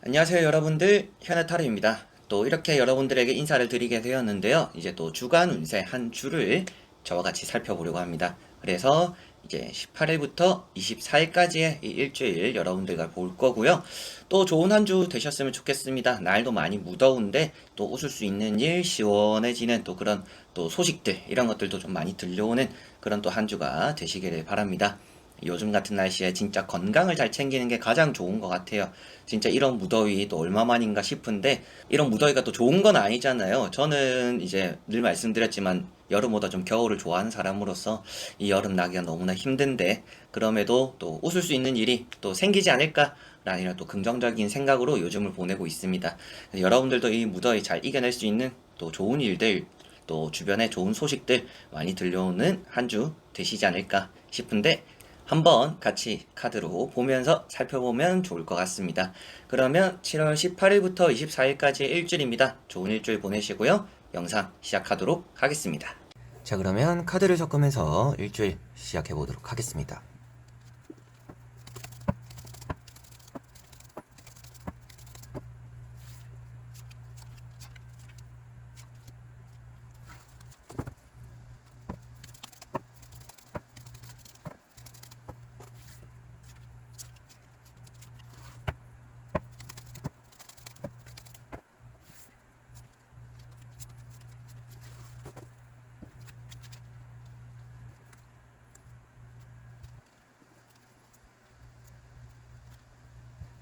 안녕하세요 여러분들, 현아타로입니다. 또 이렇게 여러분들에게 인사를 드리게 되었는데요. 이제 또 주간 운세 한 주를 저와 같이 살펴보려고 합니다. 그래서 이제 18일부터 24일까지의 이 일주일 여러분들과 볼 거고요. 또 좋은 한 주 되셨으면 좋겠습니다. 날도 많이 무더운데 또 웃을 수 있는 일, 시원해지는 또 그런 또 소식들, 이런 것들도 좀 많이 들려오는 그런 또 한 주가 되시기를 바랍니다. 요즘 같은 날씨에 진짜 건강을 잘 챙기는 게 가장 좋은 것 같아요. 진짜 이런 무더위 또 얼마만인가 싶은데, 이런 무더위가 또 좋은 건 아니잖아요. 저는 이제 늘 말씀드렸지만 여름보다 좀 겨울을 좋아하는 사람으로서 이 여름 나기가 너무나 힘든데, 그럼에도 또 웃을 수 있는 일이 또 생기지 않을까라는 또 긍정적인 생각으로 요즘을 보내고 있습니다. 여러분들도 이 무더위 잘 이겨낼 수 있는 또 좋은 일들, 또 주변에 좋은 소식들 많이 들려오는 한 주 되시지 않을까 싶은데, 한번 같이 카드로 보면서 살펴보면 좋을 것 같습니다. 그러면 7월 18일부터 24일까지의 일주일입니다. 좋은 일주일 보내시고요. 영상 시작하도록 하겠습니다. 자, 그러면 카드를 섞으면서 일주일 시작해 보도록 하겠습니다.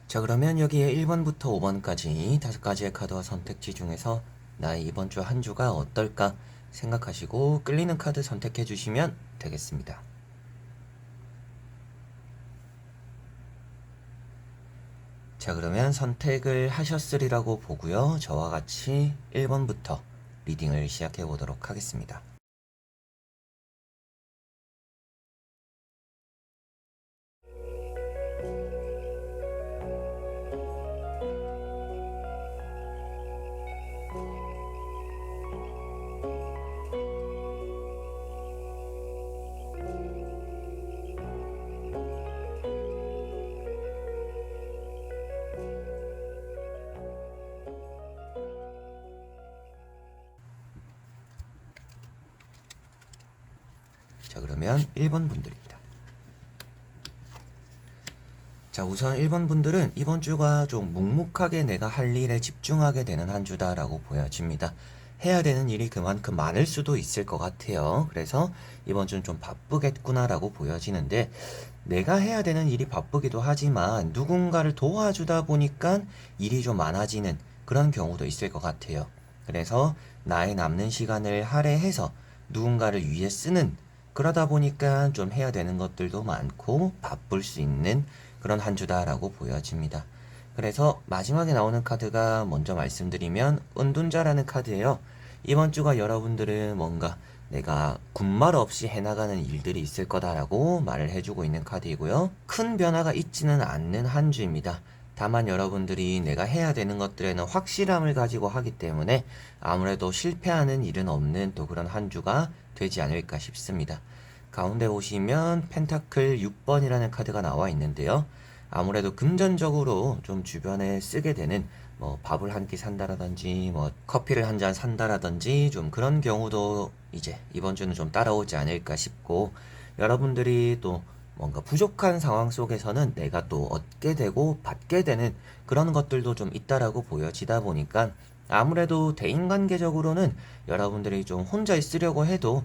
자, 그러면 여기에 1번부터 5번까지 5가지의 카드와 선택지 중에서 나의 이번 주 한 주가 어떨까 생각하시고 끌리는 카드 선택해 주시면 되겠습니다. 자, 그러면 선택을 하셨으리라고 보고요. 저와 같이 1번부터 리딩을 시작해 보도록 하겠습니다. 자, 그러면 1번 분들입니다. 자, 우선 1번 분들은 이번 주가 좀 묵묵하게 내가 할 일에 집중하게 되는 한 주다라고 보여집니다. 해야 되는 일이 그만큼 많을 수도 있을 것 같아요. 그래서 이번 주는 좀 바쁘겠구나라고 보여지는데, 내가 해야 되는 일이 바쁘기도 하지만 누군가를 도와주다 보니까 일이 좀 많아지는 그런 경우도 있을 것 같아요. 그래서 나의 남는 시간을 할애해서 누군가를 위해 쓰는, 그러다 보니까 좀 해야 되는 것들도 많고 바쁠 수 있는 그런 한 주다라고 보여집니다. 그래서 마지막에 나오는 카드가 먼저 말씀드리면 은둔자라는 카드예요. 이번 주가 여러분들은 뭔가 내가 군말 없이 해나가는 일들이 있을 거다라고 말을 해주고 있는 카드이고요. 큰 변화가 있지는 않는 한 주입니다. 다만 여러분들이 내가 해야 되는 것들에는 확실함을 가지고 하기 때문에 아무래도 실패하는 일은 없는 또 그런 한 주가 되지 않을까 싶습니다. 가운데 보시면 펜타클 6번이라는 카드가 나와 있는데요. 아무래도 금전적으로 좀 주변에 쓰게 되는, 뭐 밥을 한 끼 산다라든지 뭐 커피를 한 잔 산다라든지 좀 그런 경우도 이제 이번 주는 좀 따라오지 않을까 싶고, 여러분들이 또 뭔가 부족한 상황 속에서는 내가 또 얻게 되고 받게 되는 그런 것들도 좀 있다라고 보여지다 보니까 아무래도 대인관계적으로는 여러분들이 좀 혼자 있으려고 해도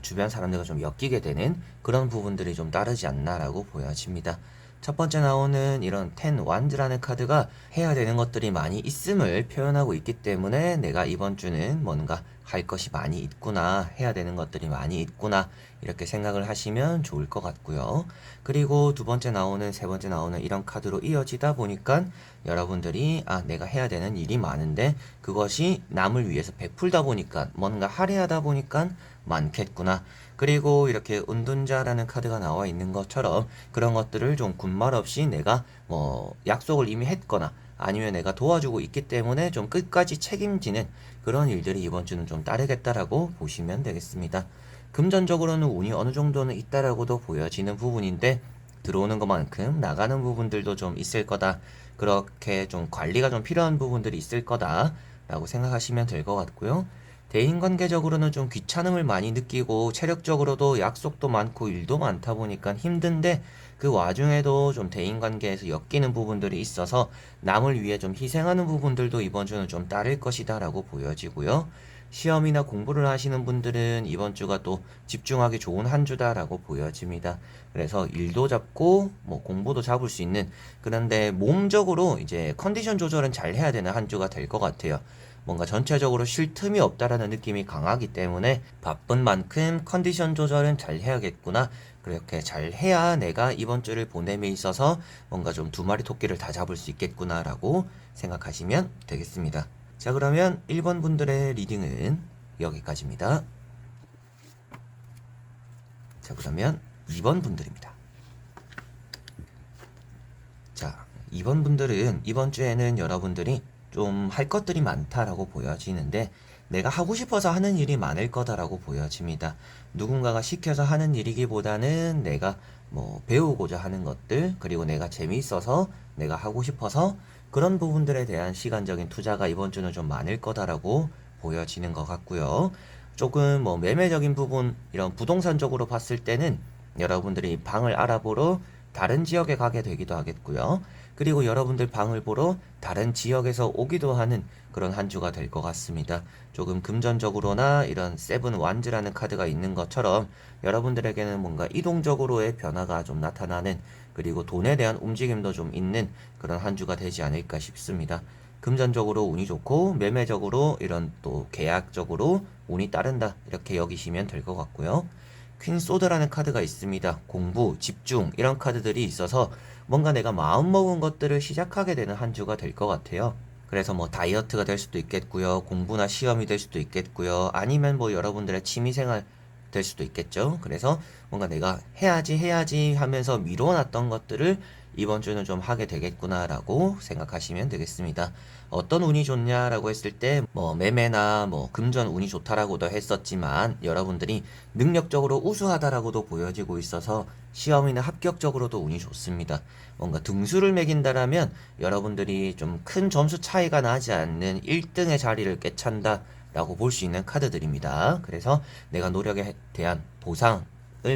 주변 사람들과 좀 엮이게 되는 그런 부분들이 좀 따르지 않나라고 보여집니다. 첫 번째 나오는 이런 텐 완드라는 카드가 해야 되는 것들이 많이 있음을 표현하고 있기 때문에 내가 이번 주는 뭔가 할 것이 많이 있구나, 해야 되는 것들이 많이 있구나, 이렇게 생각을 하시면 좋을 것 같고요. 그리고 두 번째 나오는, 세 번째 나오는 이런 카드로 이어지다 보니까 여러분들이 내가 해야 되는 일이 많은데 그것이 남을 위해서 베풀다 보니까, 뭔가 할애하다 보니까 많겠구나. 그리고 이렇게 은둔자라는 카드가 나와 있는 것처럼 그런 것들을 좀 군말 없이 내가 뭐 약속을 이미 했거나 아니면 내가 도와주고 있기 때문에 좀 끝까지 책임지는 그런 일들이 이번 주는 좀 따르겠다라고 보시면 되겠습니다. 금전적으로는 운이 어느 정도는 있다라고도 보여지는 부분인데, 들어오는 것만큼 나가는 부분들도 좀 있을 거다. 그렇게 좀 관리가 좀 필요한 부분들이 있을 거다라고 생각하시면 될 것 같고요. 대인관계적으로는 좀 귀찮음을 많이 느끼고 체력적으로도 약속도 많고 일도 많다 보니까 힘든데 그 와중에도 좀 대인관계에서 엮이는 부분들이 있어서 남을 위해 좀 희생하는 부분들도 이번 주는 좀 따를 것이다라고 보여지고요. 시험이나 공부를 하시는 분들은 이번 주가 또 집중하기 좋은 한 주다라고 보여집니다. 그래서 일도 잡고 뭐 공부도 잡을 수 있는, 그런데 몸적으로 이제 컨디션 조절은 잘 해야 되는 한 주가 될 것 같아요. 뭔가 전체적으로 쉴 틈이 없다라는 느낌이 강하기 때문에 바쁜 만큼 컨디션 조절은 잘 해야겠구나. 그렇게 잘 해야 내가 이번 주를 보냄에 있어서 뭔가 좀 두 마리 토끼를 다 잡을 수 있겠구나라고 생각하시면 되겠습니다. 자, 그러면 1번 분들의 리딩은 여기까지입니다. 자, 그러면 2번 분들입니다. 자, 2번 분들은 이번 주에는 여러분들이 좀 할 것들이 많다라고 보여지는데 내가 하고 싶어서 하는 일이 많을 거다라고 보여집니다. 누군가가 시켜서 하는 일이기보다는 내가 뭐 배우고자 하는 것들, 그리고 내가 재미있어서 내가 하고 싶어서 그런 부분들에 대한 시간적인 투자가 이번 주는 좀 많을 거다라고 보여지는 것 같고요. 조금 뭐 매매적인 부분, 이런 부동산 적으로 봤을 때는 여러분들이 방을 알아보러 다른 지역에 가게 되기도 하겠고요. 그리고 여러분들 방을 보러 다른 지역에서 오기도 하는 그런 한 주가 될 것 같습니다. 조금 금전적으로나 이런 세븐 완즈라는 카드가 있는 것처럼 여러분들에게는 뭔가 이동적으로의 변화가 좀 나타나는, 그리고 돈에 대한 움직임도 좀 있는 그런 한 주가 되지 않을까 싶습니다. 금전적으로 운이 좋고 매매적으로 이런 또 계약적으로 운이 따른다, 이렇게 여기시면 될 것 같고요. 퀸 소드라는 카드가 있습니다. 공부, 집중 이런 카드들이 있어서 뭔가 내가 마음먹은 것들을 시작하게 되는 한 주가 될 것 같아요. 그래서 뭐 다이어트가 될 수도 있겠고요. 공부나 시험이 될 수도 있겠고요. 아니면 뭐 여러분들의 취미생활 될 수도 있겠죠. 그래서 뭔가 내가 해야지 하면서 미뤄놨던 것들을 이번 주는 좀 하게 되겠구나라고 생각하시면 되겠습니다. 어떤 운이 좋냐라고 했을 때 뭐 매매나 뭐 금전 운이 좋다라고도 했었지만 여러분들이 능력적으로 우수하다라고도 보여지고 있어서 시험이나 합격적으로도 운이 좋습니다. 뭔가 등수를 매긴다라면 여러분들이 좀 큰 점수 차이가 나지 않는 1등의 자리를 꿰찬다라고 볼 수 있는 카드들입니다. 그래서 내가 노력에 대한 보상을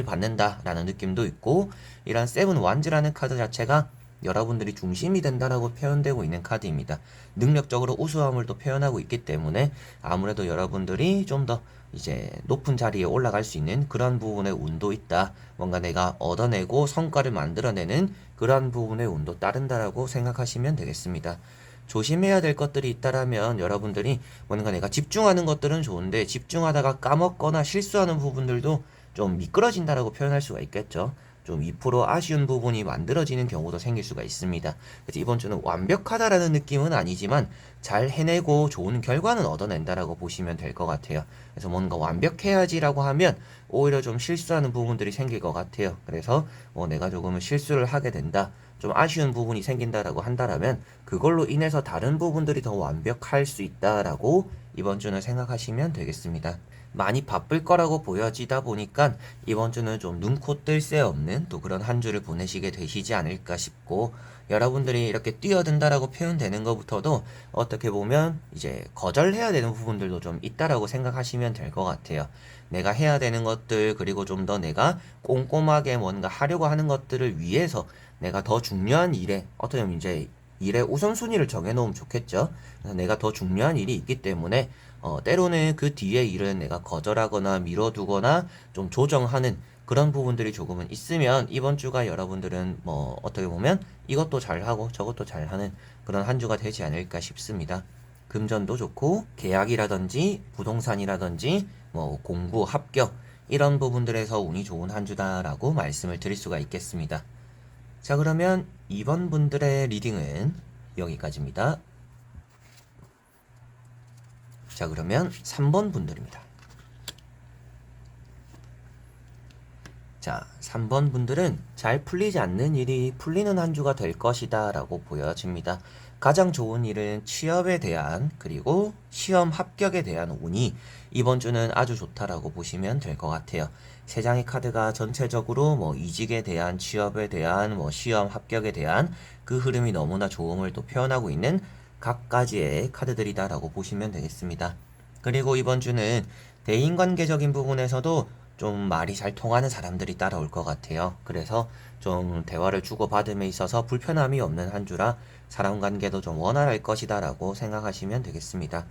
받는다라는 느낌도 있고, 이런 세븐 완즈라는 카드 자체가 여러분들이 중심이 된다라고 표현되고 있는 카드입니다. 능력적으로 우수함을 또 표현하고 있기 때문에 아무래도 여러분들이 좀 더 이제 높은 자리에 올라갈 수 있는 그런 부분의 운도 있다. 뭔가 내가 얻어내고 성과를 만들어내는 그런 부분의 운도 따른다라고 생각하시면 되겠습니다. 조심해야 될 것들이 있다라면 여러분들이 뭔가 내가 집중하는 것들은 좋은데 집중하다가 까먹거나 실수하는 부분들도 좀 미끄러진다라고 표현할 수가 있겠죠. 좀 2% 아쉬운 부분이 만들어지는 경우도 생길 수가 있습니다. 그래서 이번 주는 완벽하다라는 느낌은 아니지만 잘 해내고 좋은 결과는 얻어낸다라고 보시면 될 것 같아요. 그래서 뭔가 완벽해야지라고 하면 오히려 좀 실수하는 부분들이 생길 것 같아요. 그래서 뭐 내가 조금은 실수를 하게 된다, 좀 아쉬운 부분이 생긴다라고 한다라면 그걸로 인해서 다른 부분들이 더 완벽할 수 있다라고 이번 주는 생각하시면 되겠습니다. 많이 바쁠 거라고 보여지다 보니까 이번 주는 좀 눈코 뜰 새 없는 또 그런 한 주를 보내시게 되시지 않을까 싶고, 여러분들이 이렇게 뛰어든다라고 표현되는 것부터도 어떻게 보면 이제 거절해야 되는 부분들도 좀 있다라고 생각하시면 될 것 같아요. 내가 해야 되는 것들, 그리고 좀 더 내가 꼼꼼하게 뭔가 하려고 하는 것들을 위해서 내가 더 중요한 일에, 어떻게 보면 이제 일의 우선순위를 정해놓으면 좋겠죠. 그래서 내가 더 중요한 일이 있기 때문에 때로는 그 뒤에 일은 내가 거절하거나 미뤄두거나 좀 조정하는 그런 부분들이 조금은 있으면 이번 주가 여러분들은 뭐 어떻게 보면 이것도 잘하고 저것도 잘하는 그런 한 주가 되지 않을까 싶습니다. 금전도 좋고 계약이라든지 부동산이라든지 뭐 공부, 합격 이런 부분들에서 운이 좋은 한 주다라고 말씀을 드릴 수가 있겠습니다. 자, 그러면 2번 분들의 리딩은 여기까지입니다. 자, 그러면 3번 분들입니다. 자, 3번 분들은 잘 풀리지 않는 일이 풀리는 한 주가 될 것이다 라고 보여집니다. 가장 좋은 일은 취업에 대한 그리고 시험 합격에 대한 운이 이번 주는 아주 좋다라고 보시면 될 것 같아요. 세 장의 카드가 전체적으로 뭐 이직에 대한 취업에 대한 뭐 시험 합격에 대한 그 흐름이 너무나 좋음을 또 표현하고 있는 각가지의 카드들이다라고 보시면 되겠습니다. 그리고 이번 주는 대인관계적인 부분에서도 좀 말이 잘 통하는 사람들이 따라올 것 같아요. 그래서 좀 대화를 주고받음에 있어서 불편함이 없는 한 주라 사람 관계도 좀 원활할 것이다 라고 생각하시면 되겠습니다.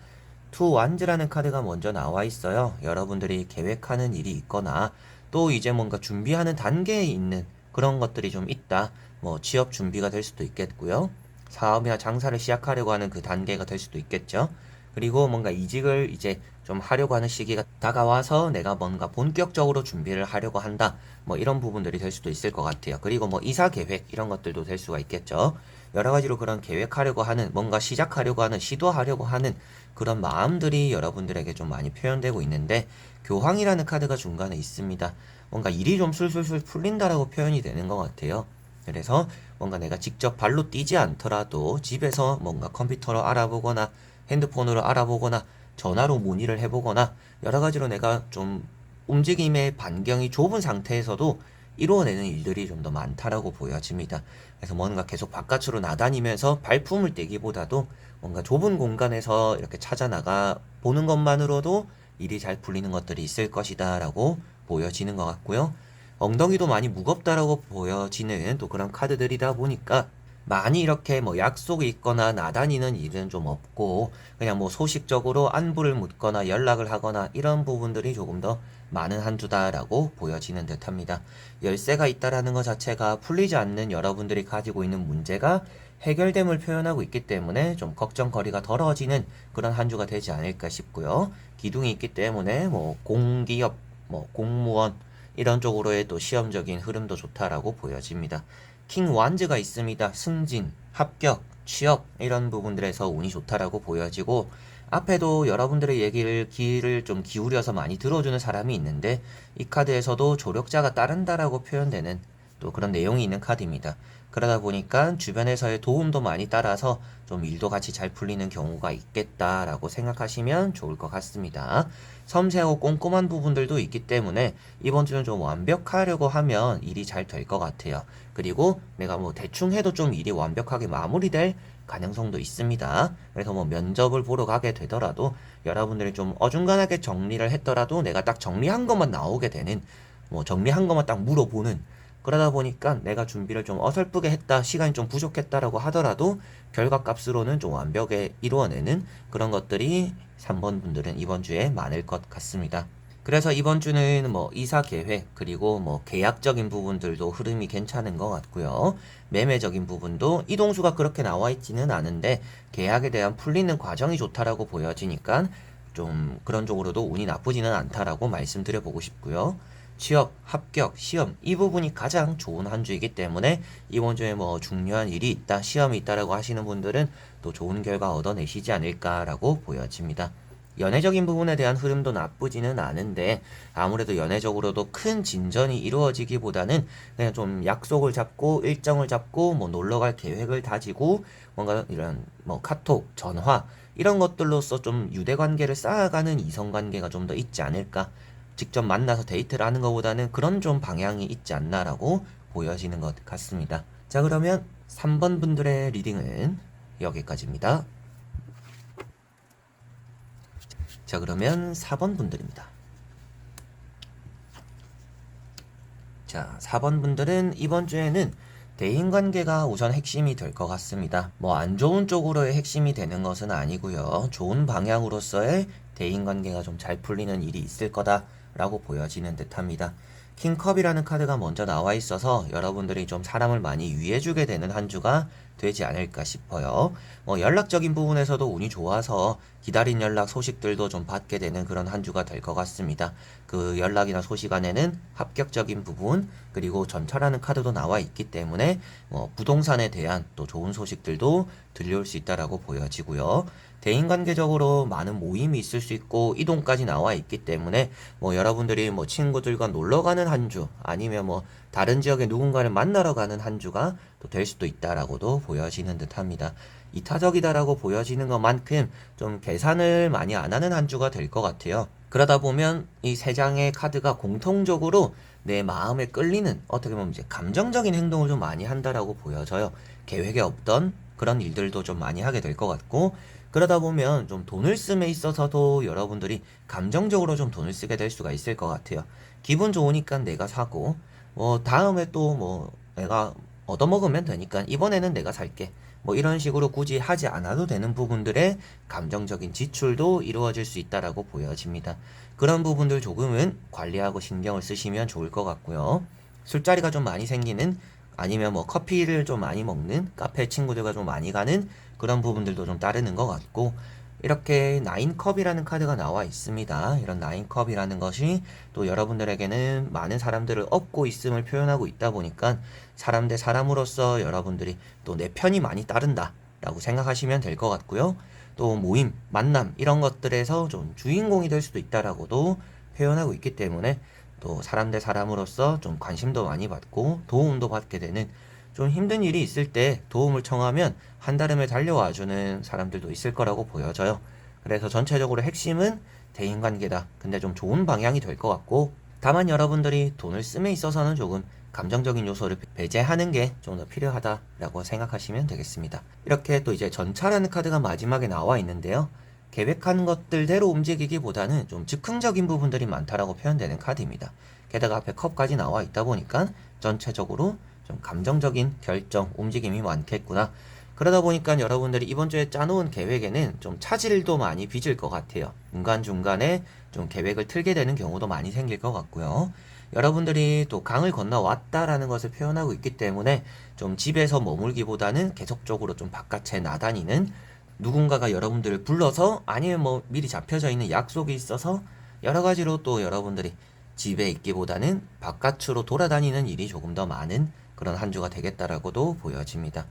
투 완즈라는 카드가 먼저 나와 있어요. 여러분들이 계획하는 일이 있거나 또 이제 뭔가 준비하는 단계에 있는 그런 것들이 좀 있다. 뭐 취업 준비가 될 수도 있겠고요. 사업이나 장사를 시작하려고 하는 그 단계가 될 수도 있겠죠. 그리고 뭔가 이직을 이제 좀 하려고 하는 시기가 다가와서 내가 뭔가 본격적으로 준비를 하려고 한다. 뭐 이런 부분들이 될 수도 있을 것 같아요. 그리고 뭐 이사 계획 이런 것들도 될 수가 있겠죠. 여러 가지로 그런 계획하려고 하는 뭔가 시작하려고 하는 시도하려고 하는 그런 마음들이 여러분들에게 좀 많이 표현되고 있는데 교황이라는 카드가 중간에 있습니다. 뭔가 일이 좀 술술술 풀린다라고 표현이 되는 것 같아요. 그래서 뭔가 내가 직접 발로 뛰지 않더라도 집에서 뭔가 컴퓨터로 알아보거나 핸드폰으로 알아보거나 전화로 문의를 해보거나 여러 가지로 내가 좀 움직임의 반경이 좁은 상태에서도 이루어내는 일들이 좀 더 많다라고 보여집니다. 그래서 뭔가 계속 바깥으로 나다니면서 발품을 떼기보다도 뭔가 좁은 공간에서 이렇게 찾아나가 보는 것만으로도 일이 잘 풀리는 것들이 있을 것이다라고 보여지는 것 같고요. 엉덩이도 많이 무겁다라고 보여지는 또 그런 카드들이다 보니까 많이 이렇게 뭐 약속이 있거나 나다니는 일은 좀 없고 그냥 뭐 소식적으로 안부를 묻거나 연락을 하거나 이런 부분들이 조금 더 많은 한 주다라고 보여지는 듯합니다. 열쇠가 있다라는 것 자체가 풀리지 않는 여러분들이 가지고 있는 문제가 해결됨을 표현하고 있기 때문에 좀 걱정거리가 덜어지는 그런 한 주가 되지 않을까 싶고요. 기둥이 있기 때문에 뭐 공기업, 뭐 공무원 이런 쪽으로의 또 시험적인 흐름도 좋다라고 보여집니다. 킹 완즈가 있습니다. 승진, 합격, 취업 이런 부분들에서 운이 좋다라고 보여지고 앞에도 여러분들의 얘기를 귀를 좀 기울여서 많이 들어주는 사람이 있는데 이 카드에서도 조력자가 따른다라고 표현되는 또 그런 내용이 있는 카드입니다. 그러다 보니까 주변에서의 도움도 많이 따라서 좀 일도 같이 잘 풀리는 경우가 있겠다라고 생각하시면 좋을 것 같습니다. 섬세하고 꼼꼼한 부분들도 있기 때문에 이번 주는 좀 완벽하려고 하면 일이 잘 될 것 같아요. 그리고 내가 뭐 대충 해도 좀 일이 완벽하게 마무리될 가능성도 있습니다. 그래서 뭐 면접을 보러 가게 되더라도 여러분들이 좀 어중간하게 정리를 했더라도 내가 딱 정리한 것만 나오게 되는 뭐 정리한 것만 딱 물어보는 그러다 보니까 내가 준비를 좀 어설프게 했다, 시간이 좀 부족했다라고 하더라도 결과값으로는 좀 완벽하게 이루어내는 그런 것들이 3번 분들은 이번 주에 많을 것 같습니다. 그래서 이번 주는 뭐 이사 계획 그리고 뭐 계약적인 부분들도 흐름이 괜찮은 것 같고요. 매매적인 부분도 이동수가 그렇게 나와 있지는 않은데 계약에 대한 풀리는 과정이 좋다라고 보여지니까 좀 그런 쪽으로도 운이 나쁘지는 않다라고 말씀드려 보고 싶고요. 취업, 합격, 시험 이 부분이 가장 좋은 한 주이기 때문에 이번 주에 뭐 중요한 일이 있다, 시험이 있다라고 하시는 분들은 또 좋은 결과 얻어내시지 않을까라고 보여집니다. 연애적인 부분에 대한 흐름도 나쁘지는 않은데 아무래도 연애적으로도 큰 진전이 이루어지기보다는 그냥 좀 약속을 잡고 일정을 잡고 뭐 놀러 갈 계획을 다지고 뭔가 이런 뭐 카톡, 전화 이런 것들로서 좀 유대 관계를 쌓아가는 이성 관계가 좀 더 있지 않을까. 직접 만나서 데이트를 하는 것보다는 그런 좀 방향이 있지 않나라고 보여지는 것 같습니다. 자, 그러면 3번 분들의 리딩은 여기까지입니다. 자, 그러면 4번 분들입니다. 자, 4번 분들은 이번 주에는 대인관계가 우선 핵심이 될 것 같습니다. 뭐 안 좋은 쪽으로의 핵심이 되는 것은 아니고요. 좋은 방향으로서의 대인관계가 좀 잘 풀리는 일이 있을 거다라고 보여지는 듯합니다. 킹컵이라는 카드가 먼저 나와 있어서 여러분들이 좀 사람을 많이 위해주게 되는 한 주가 되지 않을까 싶어요. 뭐 연락적인 부분에서도 운이 좋아서 기다린 연락 소식들도 좀 받게 되는 그런 한 주가 될 것 같습니다. 그 연락이나 소식 안에는 합격적인 부분 그리고 전철하는 카드도 나와 있기 때문에 뭐 부동산에 대한 또 좋은 소식들도 들려올 수 있다라고 보여지고요. 대인관계적으로 많은 모임이 있을 수 있고 이동까지 나와 있기 때문에 뭐 여러분들이 뭐 친구들과 놀러 가는 한 주 아니면 뭐 다른 지역의 누군가를 만나러 가는 한 주가 또 될 수도 있다라고도 보여지는 듯합니다. 이타적이다라고 보여지는 것만큼 좀 계산을 많이 안 하는 한 주가 될 것 같아요. 그러다 보면 이 세 장의 카드가 공통적으로 내 마음에 끌리는, 어떻게 보면 이제 감정적인 행동을 좀 많이 한다라고 보여져요. 계획에 없던 그런 일들도 좀 많이 하게 될 것 같고, 그러다 보면 좀 돈을 씀에 있어서도 여러분들이 감정적으로 좀 돈을 쓰게 될 수가 있을 것 같아요. 기분 좋으니까 내가 사고, 다음에 또 내가 얻어먹으면 되니까 이번에는 내가 살게, 이런 식으로 굳이 하지 않아도 되는 부분들의 감정적인 지출도 이루어질 수 있다라고 보여집니다. 그런 부분들 조금은 관리하고 신경을 쓰시면 좋을 것 같고요. 술자리가 좀 많이 생기는, 아니면 커피를 좀 많이 먹는, 카페 친구들과 좀 많이 가는 그런 부분들도 좀 따르는 것 같고, 이렇게 나인컵이라는 카드가 나와 있습니다. 이런 나인컵이라는 것이 또 여러분들에게는 많은 사람들을 얻고 있음을 표현하고 있다 보니까 사람 대 사람으로서 여러분들이 또 내 편이 많이 따른다 라고 생각하시면 될 것 같고요. 또 모임, 만남 이런 것들에서 좀 주인공이 될 수도 있다라고도 표현하고 있기 때문에 또 사람 대 사람으로서 좀 관심도 많이 받고 도움도 받게 되는, 좀 힘든 일이 있을 때 도움을 청하면 한달음에 달려와주는 사람들도 있을 거라고 보여져요. 그래서 전체적으로 핵심은 대인관계다. 근데 좀 좋은 방향이 될 것 같고, 다만 여러분들이 돈을 씀에 있어서는 조금 감정적인 요소를 배제하는 게 좀 더 필요하다라고 생각하시면 되겠습니다. 이렇게 또 이제 전차라는 카드가 마지막에 나와 있는데요. 계획한 것들대로 움직이기보다는 좀 즉흥적인 부분들이 많다라고 표현되는 카드입니다. 게다가 앞에 컵까지 나와 있다 보니까 전체적으로 좀 감정적인 결정, 움직임이 많겠구나. 그러다 보니까 여러분들이 이번 주에 짜놓은 계획에는 좀 차질도 많이 빚을 것 같아요. 중간중간에 좀 계획을 틀게 되는 경우도 많이 생길 것 같고요. 여러분들이 또 강을 건너 왔다라는 것을 표현하고 있기 때문에 좀 집에서 머물기보다는 계속적으로 좀 바깥에 나다니는, 누군가가 여러분들을 불러서, 아니면 미리 잡혀져 있는 약속이 있어서 여러 가지로 또 여러분들이 집에 있기보다는 바깥으로 돌아다니는 일이 조금 더 많은 그런 한 주가 되겠다라고도 보여집니다.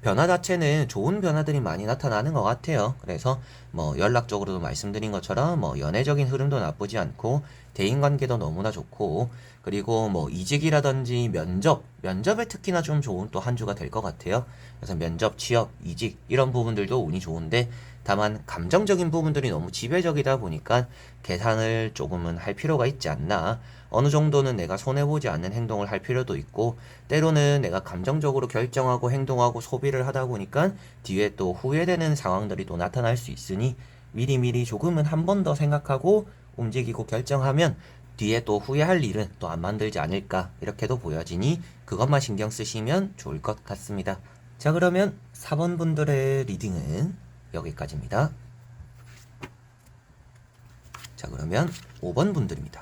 변화 자체는 좋은 변화들이 많이 나타나는 것 같아요. 그래서 연락적으로도 말씀드린 것처럼 연애적인 흐름도 나쁘지 않고, 대인관계도 너무나 좋고, 그리고 이직이라든지 면접에 특히나 좀 좋은 또 한 주가 될 것 같아요. 그래서 면접, 취업, 이직 이런 부분들도 운이 좋은데, 다만 감정적인 부분들이 너무 지배적이다 보니까 계산을 조금은 할 필요가 있지 않나. 어느 정도는 내가 손해보지 않는 행동을 할 필요도 있고, 때로는 내가 감정적으로 결정하고 행동하고 소비를 하다 보니까 뒤에 또 후회되는 상황들이 또 나타날 수 있으니, 미리미리 조금은 한 번 더 생각하고 움직이고 결정하면 뒤에 또 후회할 일은 또 안 만들지 않을까, 이렇게도 보여지니 그것만 신경 쓰시면 좋을 것 같습니다. 자, 그러면 4번 분들의 리딩은 여기까지입니다. 자, 그러면 5번 분들입니다.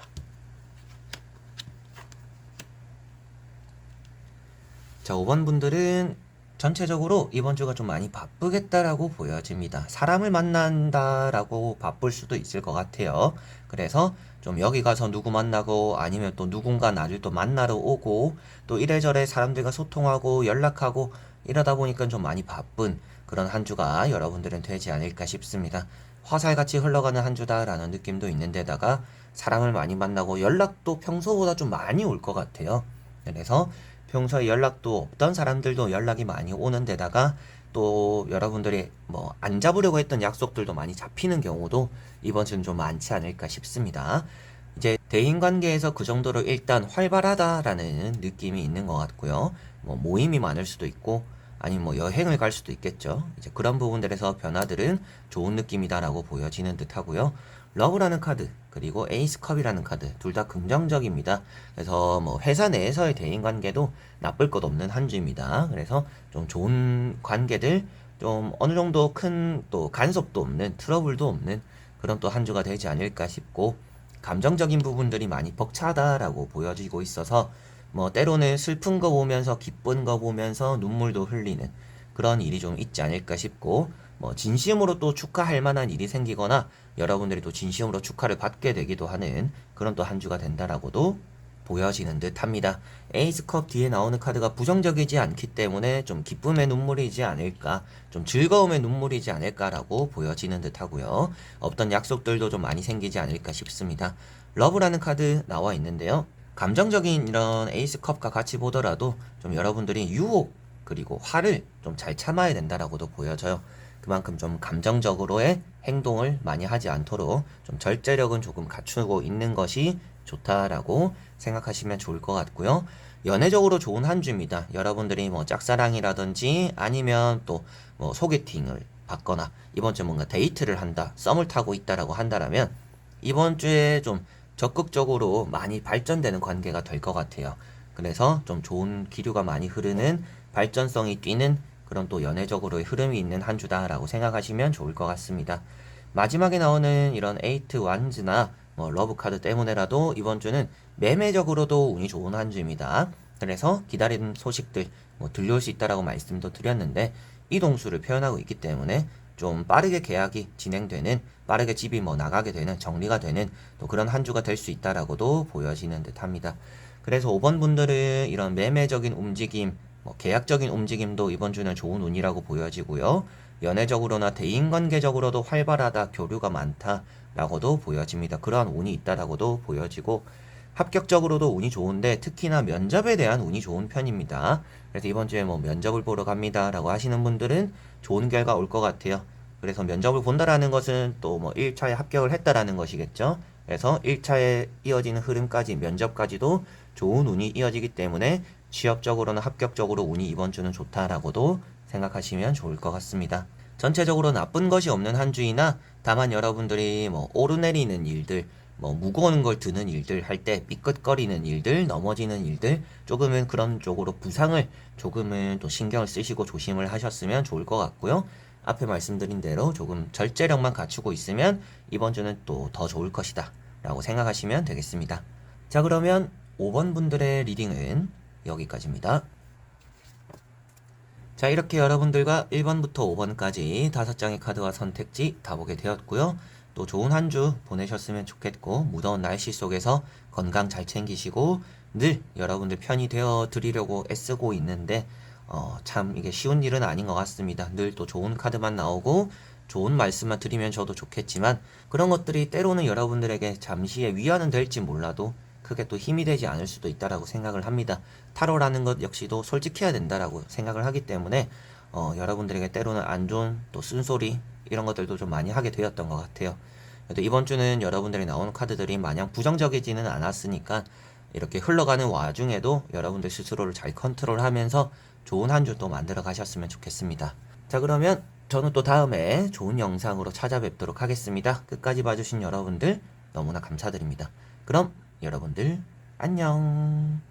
자, 5번 분들은 전체적으로 이번 주가 좀 많이 바쁘겠다라고 보여집니다. 사람을 만난다라고 바쁠 수도 있을 것 같아요. 그래서 좀 여기 가서 누구 만나고, 아니면 또 누군가 나를 또 만나러 오고, 또 이래저래 사람들과 소통하고 연락하고 이러다 보니까 좀 많이 바쁜 그런 한 주가 여러분들은 되지 않을까 싶습니다. 화살같이 흘러가는 한 주다라는 느낌도 있는데다가 사람을 많이 만나고 연락도 평소보다 좀 많이 올 것 같아요. 그래서 평소에 연락도 없던 사람들도 연락이 많이 오는 데다가, 또 여러분들이 안 잡으려고 했던 약속들도 많이 잡히는 경우도 이번 주는 좀 많지 않을까 싶습니다. 이제 대인관계에서 그 정도로 일단 활발하다라는 느낌이 있는 것 같고요. 모임이 많을 수도 있고, 아니면 여행을 갈 수도 있겠죠. 이제 그런 부분들에서 변화들은 좋은 느낌이다라고 보여지는 듯 하고요. 러브라는 카드, 그리고 에이스컵이라는 카드, 둘 다 긍정적입니다. 그래서 회사 내에서의 대인관계도 나쁠 것 없는 한 주입니다. 그래서 좀 좋은 관계들, 좀 어느 정도 큰 또 간섭도 없는, 트러블도 없는 그런 또 한 주가 되지 않을까 싶고, 감정적인 부분들이 많이 벅차다라고 보여지고 있어서 때로는 슬픈 거 보면서 기쁜 거 보면서 눈물도 흘리는 그런 일이 좀 있지 않을까 싶고, 진심으로 또 축하할 만한 일이 생기거나 여러분들이 또 진심으로 축하를 받게 되기도 하는 그런 또 한 주가 된다라고도 보여지는 듯 합니다. 에이스컵 뒤에 나오는 카드가 부정적이지 않기 때문에 좀 기쁨의 눈물이지 않을까, 좀 즐거움의 눈물이지 않을까라고 보여지는 듯 하고요. 없던 약속들도 좀 많이 생기지 않을까 싶습니다. 러브라는 카드 나와 있는데요. 감정적인 이런 에이스컵과 같이 보더라도 좀 여러분들이 유혹, 그리고 화를 좀 잘 참아야 된다라고도 보여져요. 그만큼 좀 감정적으로의 행동을 많이 하지 않도록 좀 절제력은 조금 갖추고 있는 것이 좋다라고 생각하시면 좋을 것 같고요. 연애적으로 좋은 한 주입니다. 여러분들이 뭐 짝사랑이라든지 아니면 또 뭐 소개팅을 받거나 이번 주에 뭔가 데이트를 한다, 썸을 타고 있다라고 한다라면 이번 주에 좀 적극적으로 많이 발전되는 관계가 될 것 같아요. 그래서 좀 좋은 기류가 많이 흐르는 발전성이 뛰는 그런 또 연애적으로의 흐름이 있는 한 주다라고 생각하시면 좋을 것 같습니다. 마지막에 나오는 이런 에이트 완즈나 뭐 러브 카드 때문에라도 이번 주는 매매적으로도 운이 좋은 한 주입니다. 그래서 기다리는 소식들 뭐 들려올 수 있다라고 말씀도 드렸는데 이동수를 표현하고 있기 때문에 좀 빠르게 계약이 진행되는 빠르게 집이 뭐 나가게 되는 정리가 되는 또 그런 한 주가 될 수 있다라고도 보여지는 듯합니다. 그래서 5번 분들은 이런 매매적인 움직임, 뭐 계약적인 움직임도 이번 주는 좋은 운이라고 보여지고요. 연애적으로나 대인관계적으로도 활발하다, 교류가 많다라고도 보여집니다. 그러한 운이 있다라고도 보여지고 합격적으로도 운이 좋은데 특히나 면접에 대한 운이 좋은 편입니다. 그래서 이번 주에 뭐 면접을 보러 갑니다라고 하시는 분들은 좋은 결과 올 것 같아요. 그래서 면접을 본다라는 것은 또 뭐 1차에 합격을 했다라는 것이겠죠. 그래서 1차에 이어지는 흐름까지 면접까지도 좋은 운이 이어지기 때문에 취업적으로는 합격적으로 운이 이번 주는 좋다라고도 생각하시면 좋을 것 같습니다. 전체적으로 나쁜 것이 없는 한 주이나 다만 여러분들이 뭐 오르내리는 일들, 뭐 무거운 걸 드는 일들 할 때 삐끗거리는 일들, 넘어지는 일들, 조금은 그런 쪽으로 부상을 조금은 또 신경을 쓰시고 조심을 하셨으면 좋을 것 같고요. 앞에 말씀드린 대로 조금 절제력만 갖추고 있으면 이번 주는 또 더 좋을 것이다 라고 생각하시면 되겠습니다. 자, 그러면 5번 분들의 리딩은 여기까지입니다. 자, 이렇게 여러분들과 1번부터 5번까지 5장의 카드와 선택지 다 보게 되었고요. 또 좋은 한 주 보내셨으면 좋겠고 무더운 날씨 속에서 건강 잘 챙기시고 늘 여러분들 편이 되어 드리려고 애쓰고 있는데 참 이게 쉬운 일은 아닌 것 같습니다. 늘 또 좋은 카드만 나오고 좋은 말씀만 드리면 저도 좋겠지만 그런 것들이 때로는 여러분들에게 잠시의 위안은 될지 몰라도 크게 또 힘이 되지 않을 수도 있다라고 생각을 합니다. 타로라는 것 역시도 솔직해야 된다라고 생각을 하기 때문에 여러분들에게 때로는 안 좋은 또 쓴소리 이런 것들도 좀 많이 하게 되었던 것 같아요. 그래도 이번 주는 여러분들이 나오는 카드들이 마냥 부정적이지는 않았으니까 이렇게 흘러가는 와중에도 여러분들 스스로를 잘 컨트롤하면서 좋은 한 주 또 만들어 가셨으면 좋겠습니다. 자, 그러면 저는 또 다음에 좋은 영상으로 찾아뵙도록 하겠습니다. 끝까지 봐주신 여러분들 너무나 감사드립니다. 그럼 여러분들 안녕.